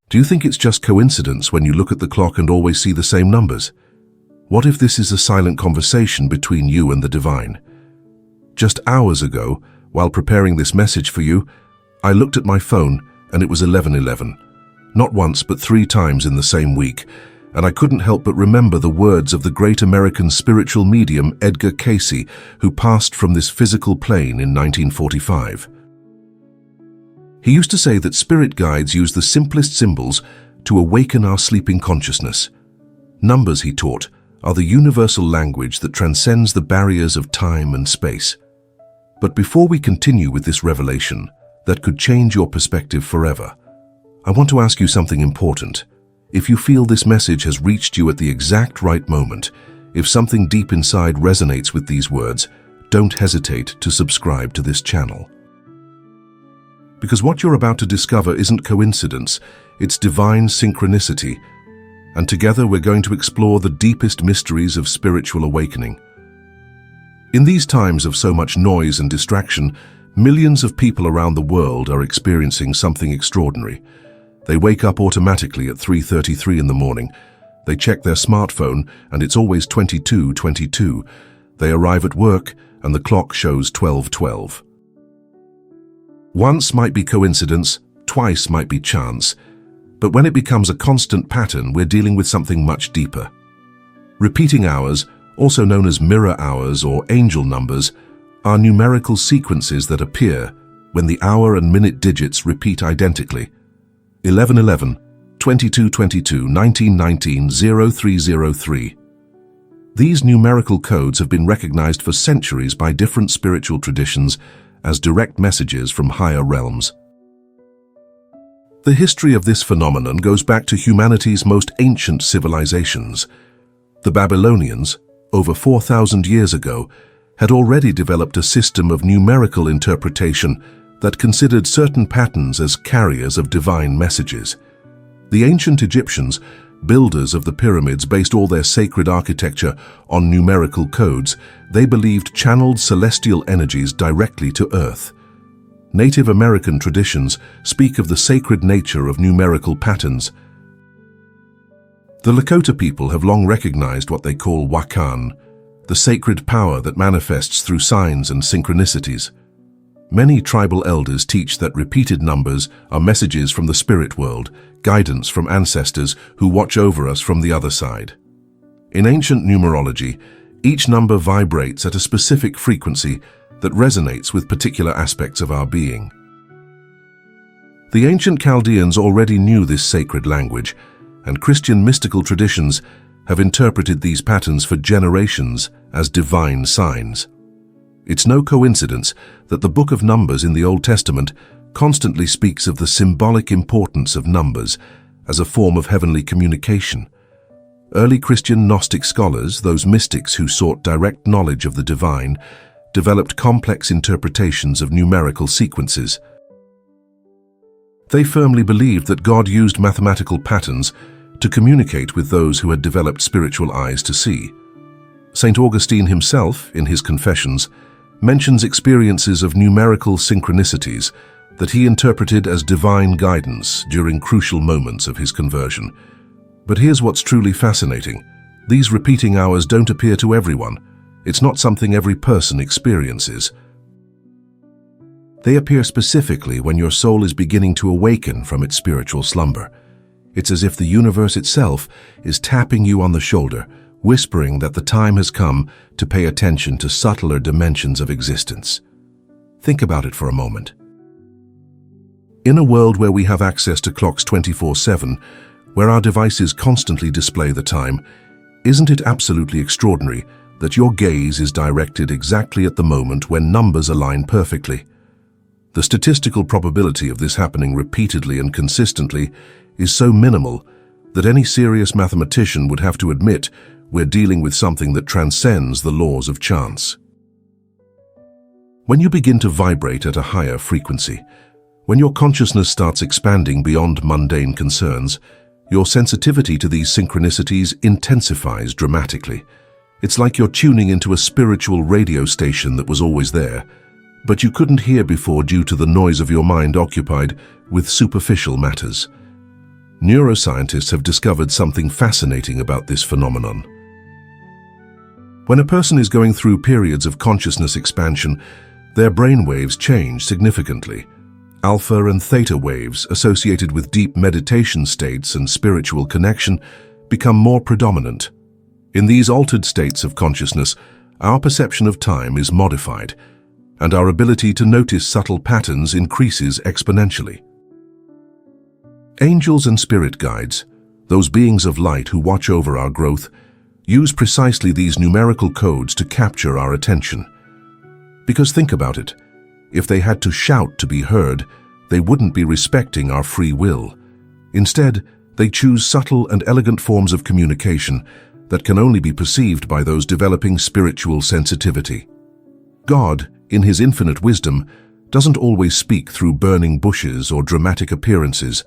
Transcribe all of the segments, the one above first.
Do you think it's just coincidence when you look at the clock and always see the same numbers? What if this is a silent conversation between you and the divine? Just hours ago, while preparing this message for you, I looked at my phone and it was 11:11. Not once, but 3 times in the same week, and I couldn't help but remember the words of the great American spiritual medium Edgar Cayce, who passed from this physical plane in 1945. He used to say that spirit guides use the simplest symbols to awaken our sleeping consciousness. Numbers, he taught, are the universal language that transcends the barriers of time and space. But before we continue with this revelation that could change your perspective forever, I want to ask you something important. If you feel this message has reached you at the exact right moment, if something deep inside resonates with these words, don't hesitate to subscribe to this channel. Because what you're about to discover isn't coincidence, it's divine synchronicity, and together we're going to explore the deepest mysteries of spiritual awakening. In these times of so much noise and distraction, millions of people around the world are experiencing something extraordinary. They wake up automatically at 3:33 in the morning. They check their smartphone and it's always 22:22. They arrive at work and the clock shows 12:12. Once might be coincidence, twice might be chance, but when it becomes a constant pattern, we're dealing with something much deeper. Repeating hours, also known as mirror hours or angel numbers, are numerical sequences that appear when the hour and minute digits repeat identically. 11:11, 22:22, 19:19, 03:03. These numerical codes have been recognized for centuries by different spiritual traditions as direct messages from higher realms. The history of this phenomenon goes back to humanity's most ancient civilizations. The Babylonians, over 4,000 years ago, had already developed a system of numerical interpretation that considered certain patterns as carriers of divine messages. The ancient Egyptians, builders of the pyramids, based all their sacred architecture on numerical codes. They believed channeled celestial energies directly to Earth. Native American traditions speak of the sacred nature of numerical patterns. The Lakota people have long recognized what they call Wakan, the sacred power that manifests through signs and synchronicities. Many tribal elders teach that repeated numbers are messages from the spirit world, guidance from ancestors who watch over us from the other side. In ancient numerology, each number vibrates at a specific frequency that resonates with particular aspects of our being. The ancient Chaldeans already knew this sacred language, and Christian mystical traditions have interpreted these patterns for generations as divine signs. It's no coincidence that the Book of Numbers in the Old Testament constantly speaks of the symbolic importance of numbers as a form of heavenly communication. Early Christian Gnostic scholars, those mystics who sought direct knowledge of the divine, developed complex interpretations of numerical sequences. They firmly believed that God used mathematical patterns to communicate with those who had developed spiritual eyes to see. St. Augustine himself, in his Confessions, mentions experiences of numerical synchronicities that he interpreted as divine guidance during crucial moments of his conversion. But here's what's truly fascinating. These repeating hours don't appear to everyone. It's not something every person experiences. They appear specifically when your soul is beginning to awaken from its spiritual slumber. It's as if the universe itself is tapping you on the shoulder, whispering that the time has come to pay attention to subtler dimensions of existence. Think about it for a moment. In a world where we have access to clocks 24/7, where our devices constantly display the time, isn't it absolutely extraordinary that your gaze is directed exactly at the moment when numbers align perfectly? The statistical probability of this happening repeatedly and consistently is so minimal that any serious mathematician would have to admit we're dealing with something that transcends the laws of chance. When you begin to vibrate at a higher frequency, when your consciousness starts expanding beyond mundane concerns, your sensitivity to these synchronicities intensifies dramatically. It's like you're tuning into a spiritual radio station that was always there, but you couldn't hear before due to the noise of your mind occupied with superficial matters. Neuroscientists have discovered something fascinating about this phenomenon. When a person is going through periods of consciousness expansion, their brain waves change significantly. Alpha and theta waves associated with deep meditation states and spiritual connection become more predominant. In these altered states of consciousness, our perception of time is modified, and our ability to notice subtle patterns increases exponentially. Angels and spirit guides, those beings of light who watch over our growth, use precisely these numerical codes to capture our attention. Because think about it, if they had to shout to be heard, they wouldn't be respecting our free will. Instead, they choose subtle and elegant forms of communication that can only be perceived by those developing spiritual sensitivity. God, in His infinite wisdom, doesn't always speak through burning bushes or dramatic appearances.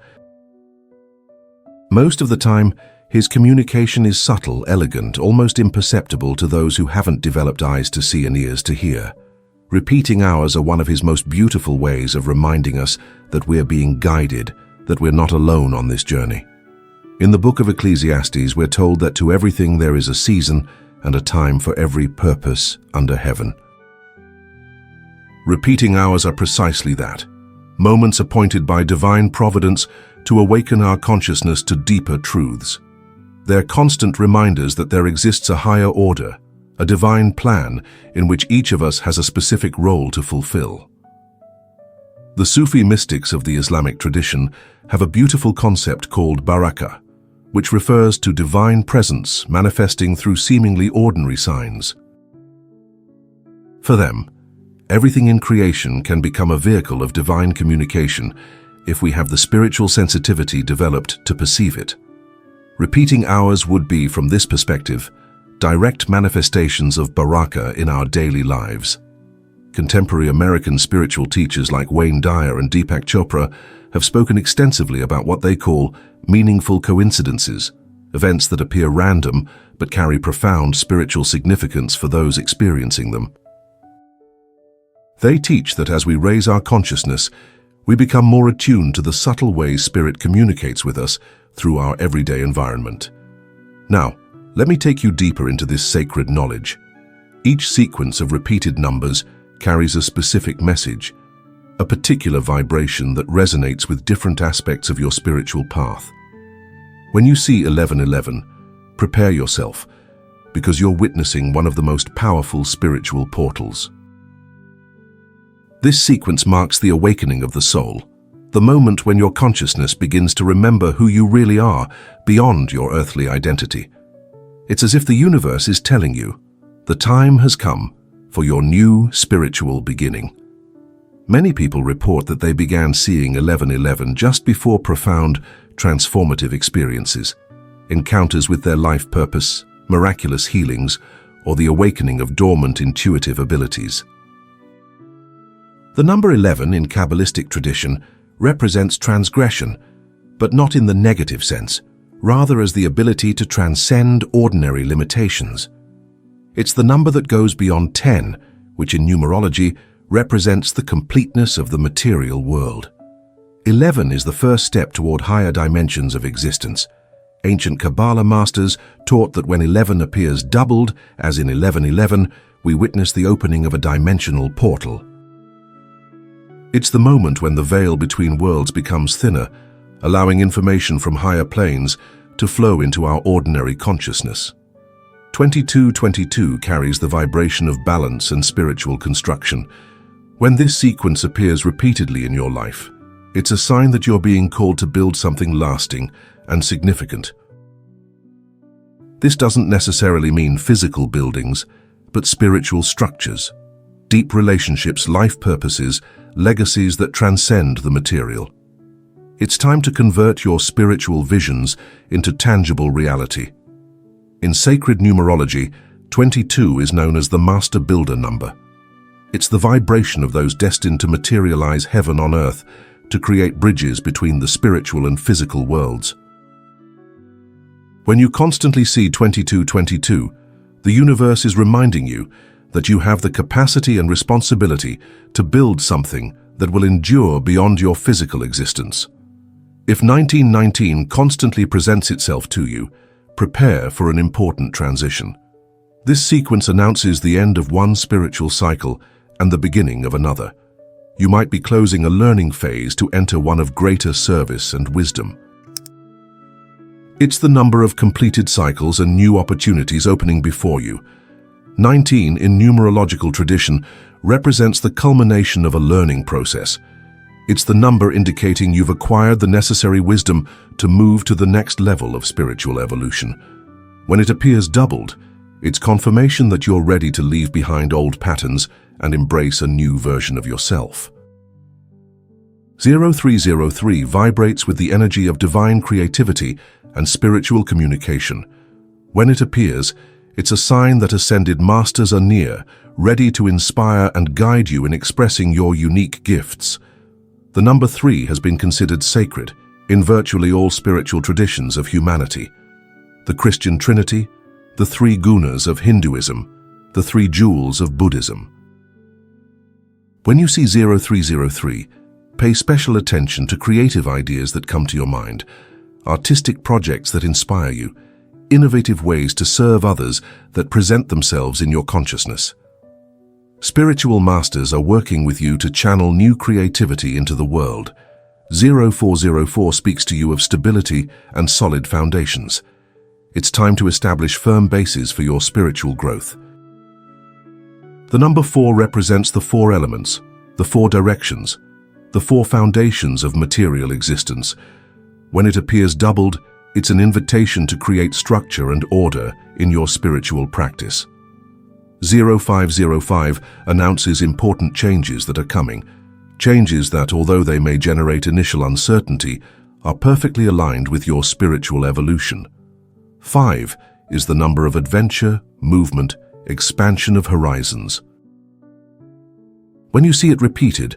Most of the time, His communication is subtle, elegant, almost imperceptible to those who haven't developed eyes to see and ears to hear. Repeating hours are one of His most beautiful ways of reminding us that we're being guided, that we're not alone on this journey. In the book of Ecclesiastes, we're told that to everything there is a season and a time for every purpose under heaven. Repeating hours are precisely that, moments appointed by divine providence to awaken our consciousness to deeper truths. They're constant reminders that there exists a higher order, a divine plan in which each of us has a specific role to fulfill. The Sufi mystics of the Islamic tradition have a beautiful concept called barakah, which refers to divine presence manifesting through seemingly ordinary signs. For them, everything in creation can become a vehicle of divine communication if we have the spiritual sensitivity developed to perceive it. Repeating hours would be, from this perspective, direct manifestations of barakah in our daily lives. Contemporary American spiritual teachers like Wayne Dyer and Deepak Chopra have spoken extensively about what they call meaningful coincidences, events that appear random but carry profound spiritual significance for those experiencing them. They teach that as we raise our consciousness, we become more attuned to the subtle ways Spirit communicates with us through our everyday environment. Now, let me take you deeper into this sacred knowledge. Each sequence of repeated numbers carries a specific message, a particular vibration that resonates with different aspects of your spiritual path. When you see 1111, prepare yourself, because you're witnessing one of the most powerful spiritual portals. This sequence marks the awakening of the soul, the moment when your consciousness begins to remember who you really are beyond your earthly identity. It's as if the universe is telling you, the time has come for your new spiritual beginning. Many people report that they began seeing 1111 just before profound, transformative experiences, encounters with their life purpose, miraculous healings, or the awakening of dormant intuitive abilities. The number 11 in Kabbalistic tradition represents transgression, but not in the negative sense, rather as the ability to transcend ordinary limitations. It's the number that goes beyond 10, which in numerology represents the completeness of the material world. 11 is the first step toward higher dimensions of existence. Ancient Kabbalah masters taught that when 11 appears doubled, as in 1111, we witness the opening of a dimensional portal. It's the moment when the veil between worlds becomes thinner, allowing information from higher planes to flow into our ordinary consciousness. 2222 carries the vibration of balance and spiritual construction. When this sequence appears repeatedly in your life, it's a sign that you're being called to build something lasting and significant. This doesn't necessarily mean physical buildings, but spiritual structures, deep relationships, life purposes, legacies that transcend the material. It's time to convert your spiritual visions into tangible reality. In sacred numerology, 22 is known as the Master Builder number. It's the vibration of those destined to materialize heaven on earth, to create bridges between the spiritual and physical worlds. When you constantly see 2222, the universe is reminding you that you have the capacity and responsibility to build something that will endure beyond your physical existence. If 1919 constantly presents itself to you, prepare for an important transition. This sequence announces the end of one spiritual cycle and the beginning of another. You might be closing a learning phase to enter one of greater service and wisdom. It's the number of completed cycles and new opportunities opening before you. 19 in numerological tradition represents the culmination of a learning process. It's the number indicating you've acquired the necessary wisdom to move to the next level of spiritual evolution. When it appears doubled, it's confirmation that you're ready to leave behind old patterns and embrace a new version of yourself. 0303 vibrates with the energy of divine creativity and spiritual communication. When it appears, it's a sign that ascended masters are near, ready to inspire and guide you in expressing your unique gifts. The number 3 has been considered sacred in virtually all spiritual traditions of humanity. The Christian Trinity, the 3 gunas of Hinduism, the 3 jewels of Buddhism. When you see 0303, pay special attention to creative ideas that come to your mind, artistic projects that inspire you, innovative ways to serve others that present themselves in your consciousness. Spiritual masters are working with you to channel new creativity into the world. 0404 speaks to you of stability and solid foundations. It's time to establish firm bases for your spiritual growth. The number 4 represents the 4 elements, the 4 directions, the 4 foundations of material existence. When it appears doubled, it's an invitation to create structure and order in your spiritual practice. 0505 announces important changes that are coming, changes that, although they may generate initial uncertainty, are perfectly aligned with your spiritual evolution. 5 is the number of adventure, movement, expansion of horizons. When you see it repeated,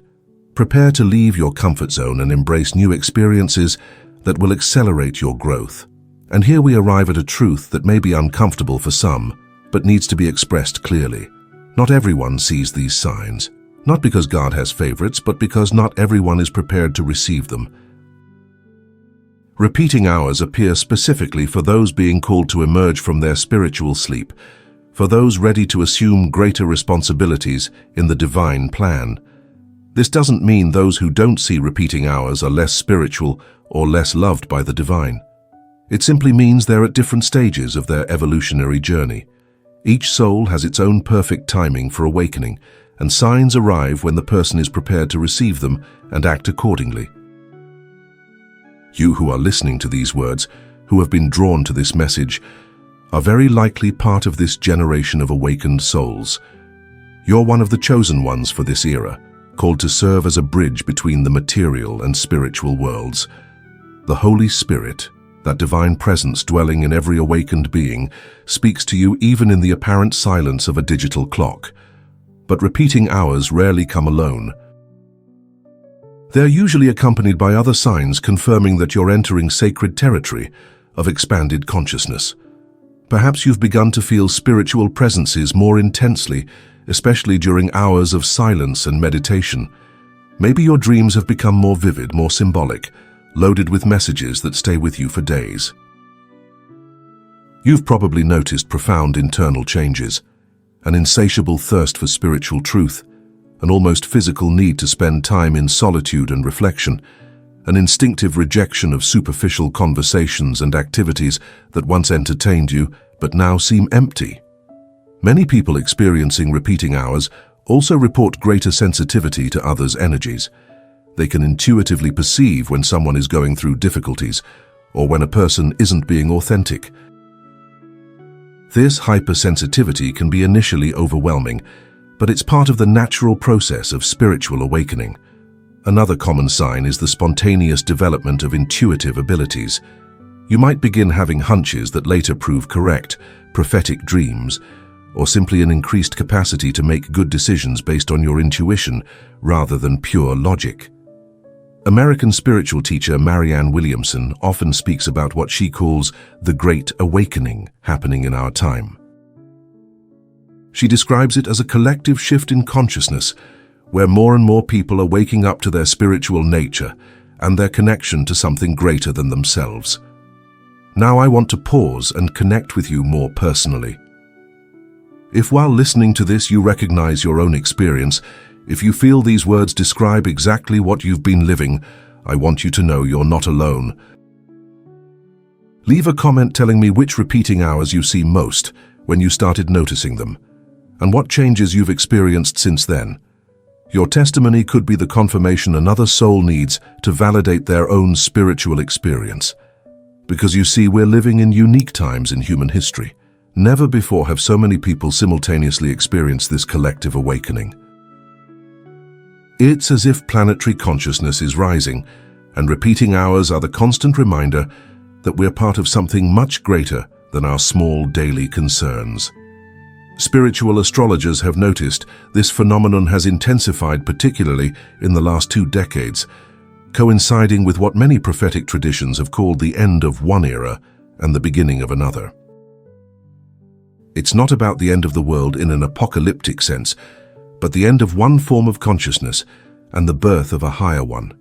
prepare to leave your comfort zone and embrace new experiences that will accelerate your growth. And here we arrive at a truth that may be uncomfortable for some, but needs to be expressed clearly. Not everyone sees these signs, not because God has favorites, but because not everyone is prepared to receive them. Repeating hours appear specifically for those being called to emerge from their spiritual sleep, for those ready to assume greater responsibilities in the divine plan. This doesn't mean those who don't see repeating hours are less spiritual or less loved by the divine. It simply means they're at different stages of their evolutionary journey. Each soul has its own perfect timing for awakening, and signs arrive when the person is prepared to receive them and act accordingly. You who are listening to these words, who have been drawn to this message, are very likely part of this generation of awakened souls. You're one of the chosen ones for this era, called to serve as a bridge between the material and spiritual worlds. The Holy Spirit, that divine presence dwelling in every awakened being, speaks to you even in the apparent silence of a digital clock. But repeating hours rarely come alone. They're usually accompanied by other signs confirming that you're entering sacred territory of expanded consciousness. Perhaps you've begun to feel spiritual presences more intensely, especially during hours of silence and meditation. Maybe your dreams have become more vivid, more symbolic, loaded with messages that stay with you for days. You've probably noticed profound internal changes, an insatiable thirst for spiritual truth, an almost physical need to spend time in solitude and reflection, an instinctive rejection of superficial conversations and activities that once entertained you but now seem empty. Many people experiencing repeating hours also report greater sensitivity to others' energies. They can intuitively perceive when someone is going through difficulties or when a person isn't being authentic. This hypersensitivity can be initially overwhelming, but it's part of the natural process of spiritual awakening. Another common sign is the spontaneous development of intuitive abilities. You might begin having hunches that later prove correct, prophetic dreams, or simply an increased capacity to make good decisions based on your intuition rather than pure logic. American spiritual teacher Marianne Williamson often speaks about what she calls the Great Awakening happening in our time. She describes it as a collective shift in consciousness, where more and more people are waking up to their spiritual nature and their connection to something greater than themselves. Now I want to pause and connect with you more personally. If while listening to this you recognize your own experience, if you feel these words describe exactly what you've been living, I want you to know you're not alone. Leave a comment telling me which repeating hours you see most when you started noticing them, and what changes you've experienced since then. Your testimony could be the confirmation another soul needs to validate their own spiritual experience. Because you see, we're living in unique times in human history. Never before have so many people simultaneously experienced this collective awakening. It's as if planetary consciousness is rising, and repeating hours are the constant reminder that we're part of something much greater than our small daily concerns. Spiritual astrologers have noticed this phenomenon has intensified, particularly in the last 2 decades, coinciding with what many prophetic traditions have called the end of one era and the beginning of another. It's not about the end of the world in an apocalyptic sense, but the end of one form of consciousness and the birth of a higher one.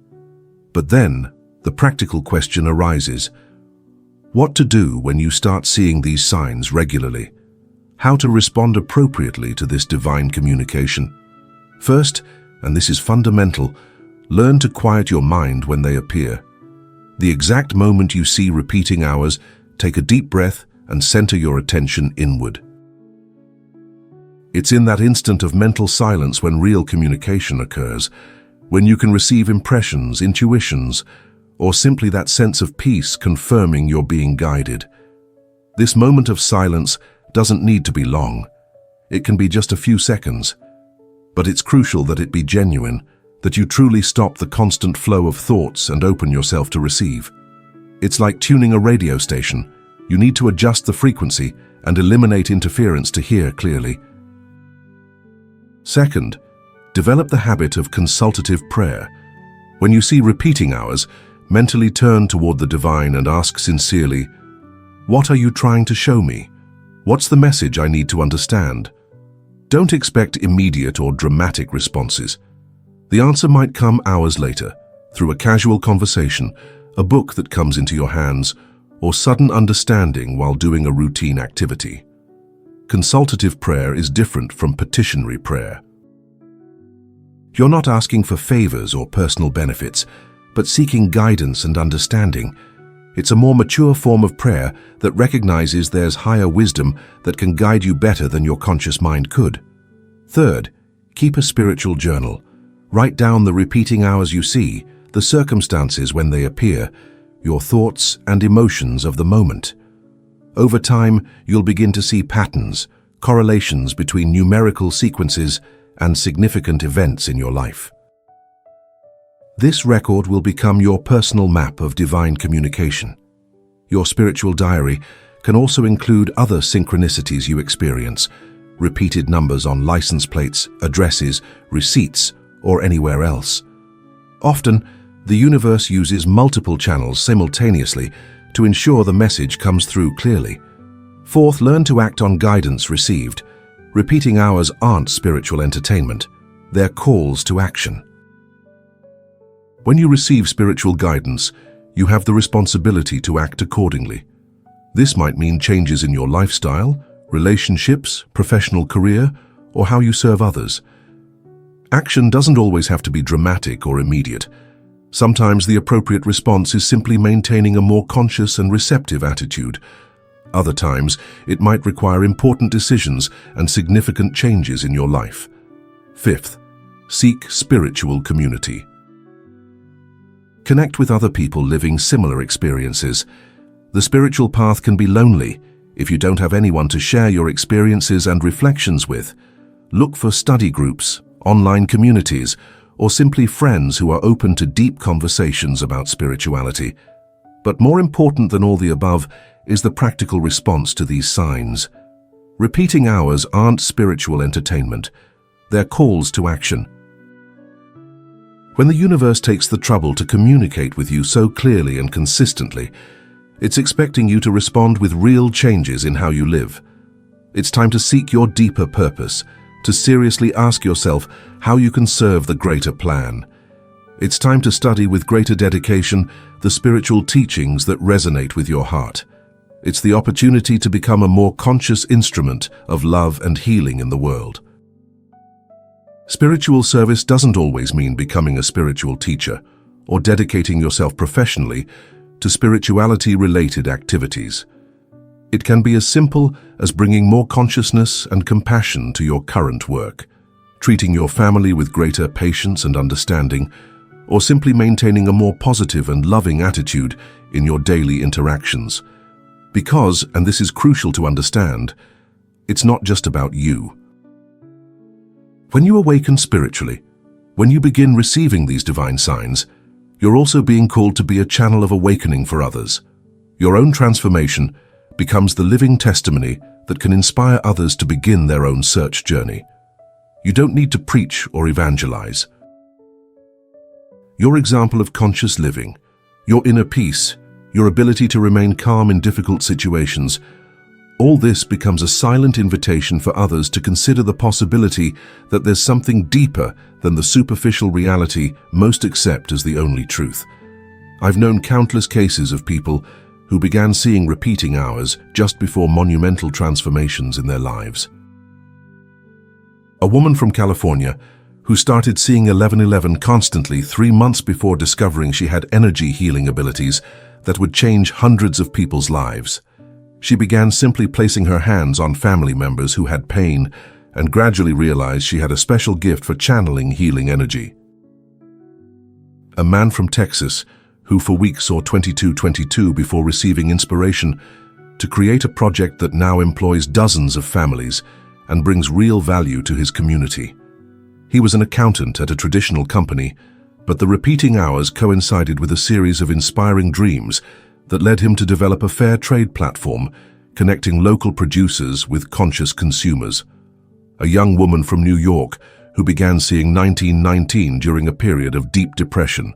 But then, the practical question arises: what to do when you start seeing these signs regularly? How to respond appropriately to this divine communication? First, and this is fundamental, learn to quiet your mind when they appear. The exact moment you see repeating hours, take a deep breath and center your attention inward. It's in that instant of mental silence when real communication occurs, when you can receive impressions, intuitions, or simply that sense of peace confirming you're being guided. This moment of silence doesn't need to be long. It can be just a few seconds. But it's crucial that it be genuine, that you truly stop the constant flow of thoughts and open yourself to receive. It's like tuning a radio station. You need to adjust the frequency and eliminate interference to hear clearly. Second, develop the habit of consultative prayer. When you see repeating hours, mentally turn toward the divine and ask sincerely, "What are you trying to show me? What's the message I need to understand?" Don't expect immediate or dramatic responses. The answer might come hours later, through a casual conversation, a book that comes into your hands, or sudden understanding while doing a routine activity. Consultative prayer is different from petitionary prayer. You're not asking for favors or personal benefits, but seeking guidance and understanding. It's a more mature form of prayer that recognizes there's higher wisdom that can guide you better than your conscious mind could. Third, keep a spiritual journal. Write down the repeating hours you see, the circumstances when they appear, your thoughts and emotions of the moment. Over time, you'll begin to see patterns, correlations between numerical sequences and significant events in your life. This record will become your personal map of divine communication. Your spiritual diary can also include other synchronicities you experience, repeated numbers on license plates, addresses, receipts, or anywhere else. Often, the universe uses multiple channels simultaneously to ensure the message comes through clearly. Fourth, learn to act on guidance received. Repeating hours aren't spiritual entertainment, they're calls to action. When you receive spiritual guidance, you have the responsibility to act accordingly. This might mean changes in your lifestyle, relationships, professional career, or how you serve others. Action doesn't always have to be dramatic or immediate. Sometimes the appropriate response is simply maintaining a more conscious and receptive attitude. Other times, it might require important decisions and significant changes in your life. Fifth, seek spiritual community. Connect with other people living similar experiences. The spiritual path can be lonely if you don't have anyone to share your experiences and reflections with. Look for study groups, online communities, or simply friends who are open to deep conversations about spirituality. But more important than all the above is the practical response to these signs. Repeating hours aren't spiritual entertainment. They're calls to action. When the universe takes the trouble to communicate with you so clearly and consistently, it's expecting you to respond with real changes in how you live. It's time to seek your deeper purpose, to seriously ask yourself how you can serve the greater plan. It's time to study with greater dedication the spiritual teachings that resonate with your heart. It's the opportunity to become a more conscious instrument of love and healing in the world. Spiritual service doesn't always mean becoming a spiritual teacher or dedicating yourself professionally to spirituality-related activities. It can be as simple as bringing more consciousness and compassion to your current work, treating your family with greater patience and understanding, or simply maintaining a more positive and loving attitude in your daily interactions. Because, and this is crucial to understand, it's not just about you. When you awaken spiritually, when you begin receiving these divine signs, you're also being called to be a channel of awakening for others. Your own transformation becomes the living testimony that can inspire others to begin their own search journey. You don't need to preach or evangelize. Your example of conscious living, your inner peace, your ability to remain calm in difficult situations, all this becomes a silent invitation for others to consider the possibility that there's something deeper than the superficial reality most accept as the only truth. I've known countless cases of people who began seeing repeating hours just before monumental transformations in their lives. A woman from California who started seeing 1111 constantly 3 months before discovering she had energy healing abilities that would change hundreds of people's lives. She began simply placing her hands on family members who had pain and gradually realized she had a special gift for channeling healing energy. A man from Texas who for weeks saw 2222 before receiving inspiration to create a project that now employs dozens of families and brings real value to his community. He was an accountant at a traditional company, but the repeating hours coincided with a series of inspiring dreams that led him to develop a fair trade platform connecting local producers with conscious consumers. A young woman from New York who began seeing 1919 during a period of deep depression.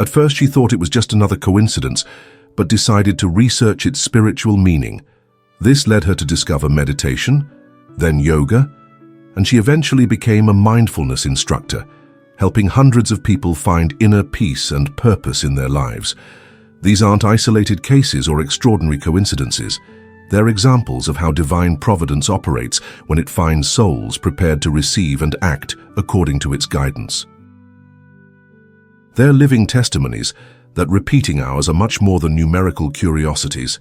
At first she thought it was just another coincidence, but decided to research its spiritual meaning. This led her to discover meditation, then yoga, and she eventually became a mindfulness instructor, helping hundreds of people find inner peace and purpose in their lives. These aren't isolated cases or extraordinary coincidences. They're examples of how divine providence operates when it finds souls prepared to receive and act according to its guidance. They're living testimonies that repeating hours are much more than numerical curiosities.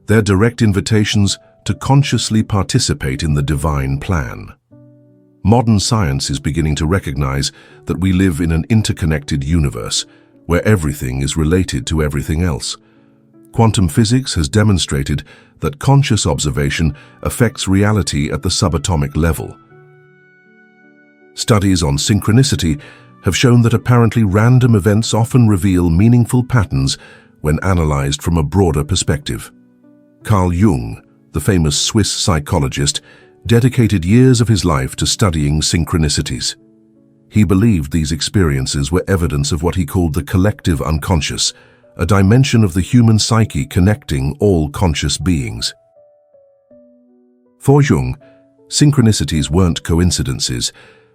They're direct invitations to consciously participate in the divine plan. Modern science is beginning to recognize that we live in an interconnected universe where everything is related to everything else. Quantum physics has demonstrated that conscious observation affects reality at the subatomic level. Studies on synchronicity have shown that apparently random events often reveal meaningful patterns when analyzed from a broader perspective. Carl Jung, the famous Swiss psychologist, dedicated years of his life to studying synchronicities. He believed these experiences were evidence of what he called the collective unconscious, a dimension of the human psyche connecting all conscious beings. For Jung, synchronicities weren't coincidences,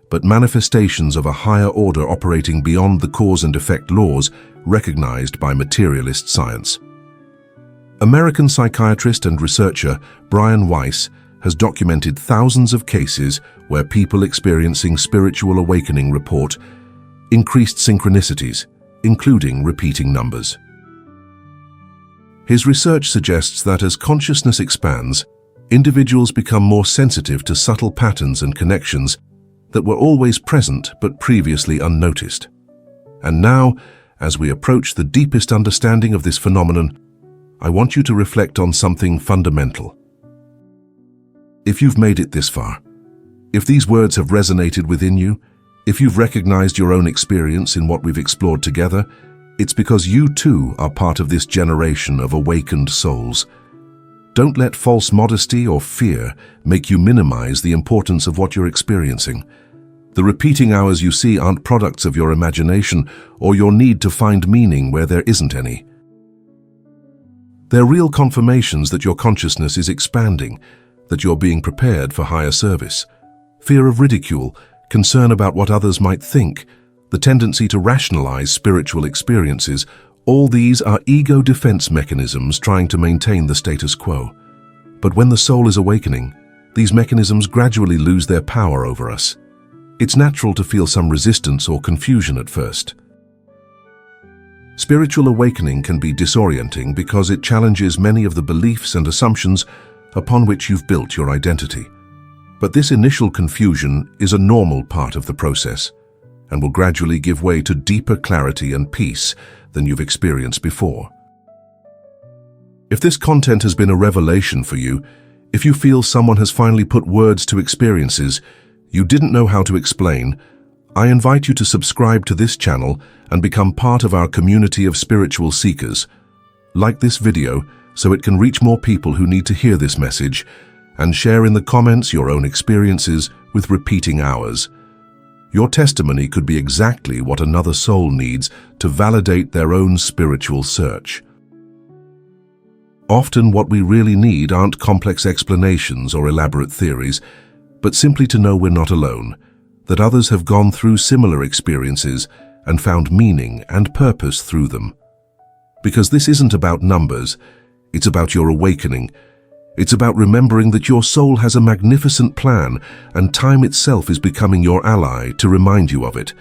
but manifestations of a higher order operating beyond the cause and effect laws recognized by materialist science. American psychiatrist and researcher Brian Weiss has documented thousands of cases where people experiencing spiritual awakening report increased synchronicities, including repeating numbers. His research suggests that as consciousness expands, individuals become more sensitive to subtle patterns and connections that were always present but previously unnoticed. And now, as we approach the deepest understanding of this phenomenon, I want you to reflect on something fundamental. If you've made it this far, if these words have resonated within you, if you've recognized your own experience in what we've explored together, it's because you too are part of this generation of awakened souls. Don't let false modesty or fear make you minimize the importance of what you're experiencing. The repeating hours you see aren't products of your imagination or your need to find meaning where there isn't any. They're real confirmations that your consciousness is expanding, that you're being prepared for higher service. Fear of ridicule, concern about what others might think, the tendency to rationalize spiritual experiences, all these are ego defense mechanisms trying to maintain the status quo. But when the soul is awakening, these mechanisms gradually lose their power over us. It's natural to feel some resistance or confusion at first. Spiritual awakening can be disorienting because it challenges many of the beliefs and assumptions upon which you've built your identity. But this initial confusion is a normal part of the process and will gradually give way to deeper clarity and peace than you've experienced before. If this content has been a revelation for you, if you feel someone has finally put words to experiences you didn't know how to explain, I invite you to subscribe to this channel and become part of our community of spiritual seekers. Like this video so it can reach more people who need to hear this message, and share in the comments your own experiences with repeating hours. Your testimony could be exactly what another soul needs to validate their own spiritual search. Often what we really need aren't complex explanations or elaborate theories, but simply to know we're not alone, that others have gone through similar experiences and found meaning and purpose through them. Because this isn't about numbers, it's about your awakening. It's about remembering that your soul has a magnificent plan and time itself is becoming your ally to remind you of it.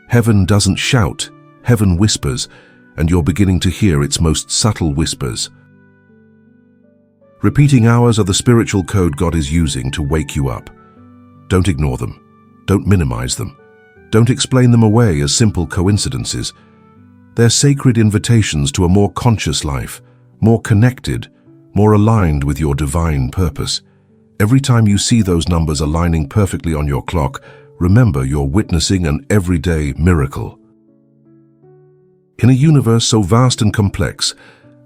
Heaven doesn't shout, heaven whispers, and you're beginning to hear its most subtle whispers. Repeating hours are the spiritual code God is using to wake you up. Don't ignore them. Don't minimize them. Don't explain them away as simple coincidences. They're sacred invitations to a more conscious life, more connected, more aligned with your divine purpose. Every time you see those numbers aligning perfectly on your clock, remember you're witnessing an everyday miracle. In a universe so vast and complex,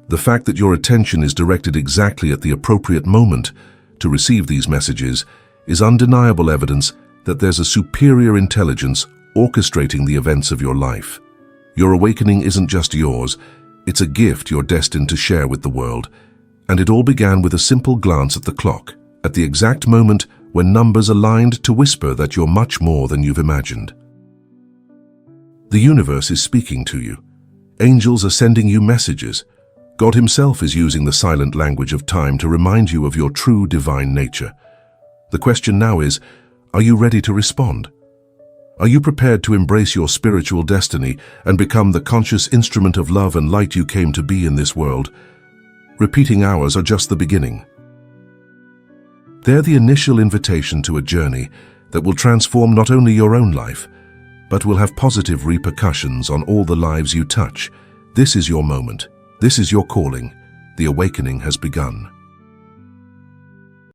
the fact that your attention is directed exactly at the appropriate moment to receive these messages is undeniable evidence that there's a superior intelligence orchestrating the events of your life. Your awakening isn't just yours, it's a gift you're destined to share with the world. And it all began with a simple glance at the clock, at the exact moment when numbers aligned to whisper that you're much more than you've imagined. The universe is speaking to you. Angels are sending you messages. God Himself is using the silent language of time to remind you of your true divine nature. The question now is, are you ready to respond? Are you prepared to embrace your spiritual destiny and become the conscious instrument of love and light you came to be in this world? Repeating hours are just the beginning. They're the initial invitation to a journey that will transform not only your own life, but will have positive repercussions on all the lives you touch. This is your moment. This is your calling. The awakening has begun.